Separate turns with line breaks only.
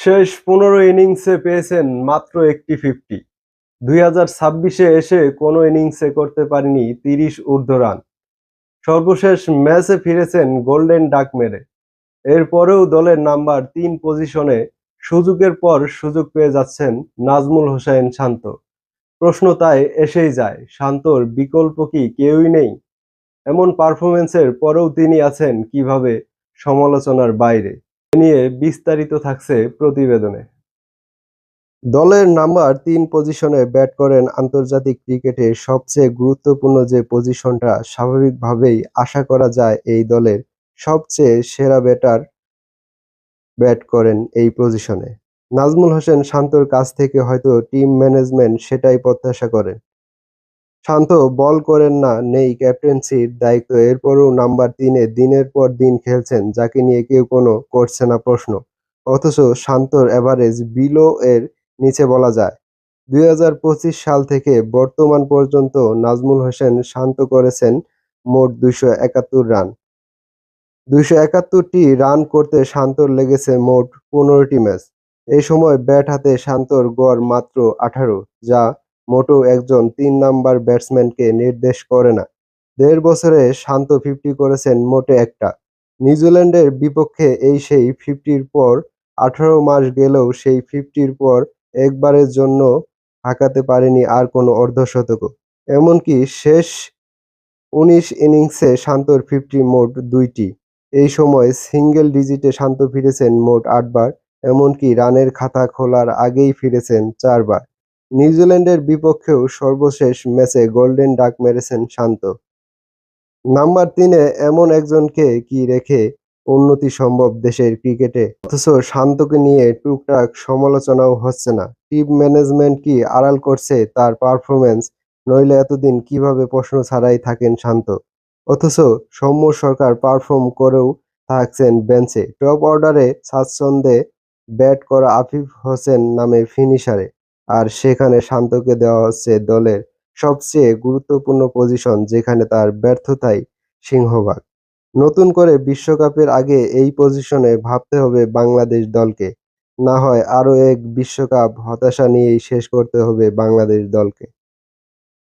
শেষ ১৫ ইনিংসে পেয়েছেন মাত্র একটি 50। ২০২৬-এ এসে কোনো ইনিংসে করতে পারেনি ৩০ ঊর্ধ্ব রান। সর্বশেষ ম্যাচে ফিরেছেন গোল্ডেন ডাক মেরে। এরপরেও দলের নাম্বার ৩ পজিশনে সুযোগের পর সুযোগ পেয়ে যাচ্ছেন নাজমুল হোসেন শান্ত। প্রশ্ন তাই এসেই যায়, শান্তর বিকল্প কি কেউই নেই? এমন পারফরম্যান্সের পরেও তিনি আছেন কিভাবে সমালোচনার বাইরে? এ নিয়ে বিস্তারিত থাকছে প্রতিবেদনে। দলের নাম্বার ৩ পজিশনে ব্যাট করেন আন্তর্জাতিক ক্রিকেটে সবচেয়ে গুরুত্বপূর্ণ যে পজিশনটা স্বাভাবিকভাবেই আশা করা যায় এই দলের সবচেয়ে সেরা ব্যাটার ব্যাট করেন এই পজিশনে। নাজমুল হোসেন শান্তর কাছ থেকে হয়তো টিম ম্যানেজমেন্ট সেটাই প্রত্যাশা করেন। শান্ত বল করেন না, নেই ক্যাপ্টেন্সির দায়িত্ব, এরপরও নাম্বার ৩-এ দিনের পর দিন খেলছেন, যাকে নিয়ে কেউ কোনো করছে না প্রশ্ন। অথচ শান্তর এভারেজ বিলো এর নিচে বলা যায়। ২০২৫ সাল থেকে বর্তমান পর্যন্ত নাজমুল হোসেন শান্ত করেছেন মোট ২৭১ রান। ২৭১টি রান করতে শান্তর লেগেছে মোট ১৫টি ম্যাচ। এই সময় ব্যাট হাতে শান্তর গড় মাত্র ১৮, যা মোটেও একজন ৩ নাম্বার ব্যাটসম্যানকে নির্দেশ করে না। ১.৫ বছরে শান্ত 50 করেছেন মোটে একটা। নিউজিল্যান্ডের বিপক্ষে এই সেই 50-র পর ১৮ মাস গেলেও সেই 50-র পর একবারের জন্য হাঁকাতে পারেনি আর কোনো অর্ধশতকও। এমনকি শেষ ১৯ ইনিংসে শান্তর 50 মোট ২টি। এই সময় সিঙ্গেল ডিজিটে শান্ত ফিরেছেন মোট ৮ বার, এমনকি রানের খাতা খোলার আগেই ফিরেছেন ৪ বার। নিউজিল্যান্ডের বিপক্ষেও সর্বশেষ ম্যাচে গোল্ডেন ডাক মেরেছেন শান্ত। নাম্বার ৩-এ এমন একজনকে কি রেখে উন্নতি সম্ভব দেশের ক্রিকেটে? অথচ শান্তকে নিয়ে টুকটাক সমালোচনাও হচ্ছে না। টিম ম্যানেজমেন্ট কি আড়াল করছে তার পারফরম্যান্স? নইলে এতদিন কিভাবে প্রশ্ন ছাড়াই থাকেন শান্ত? অথচ সৌম্য সরকার পারফর্ম করেও থাকছেন বেঞ্চে। টপ অর্ডারে স্বাচ্ছন্দ্যে ব্যাট করা আফিফ হোসেন নামে ফিনিশারে। আর সেখানে শান্তকে দেওয়া হচ্ছে দলের সবচেয়ে গুরুত্বপূর্ণ পজিশন, যেখানে তার ব্যর্থতাই সিংহভাগ। নতুন করে বিশ্বকাপের আগে এই পজিশনে ভাবতে হবে বাংলাদেশ দলকে। না হয় আরও এক বিশ্বকাপ হতাশা নিয়েই শেষ করতে হবে বাংলাদেশ দলকে।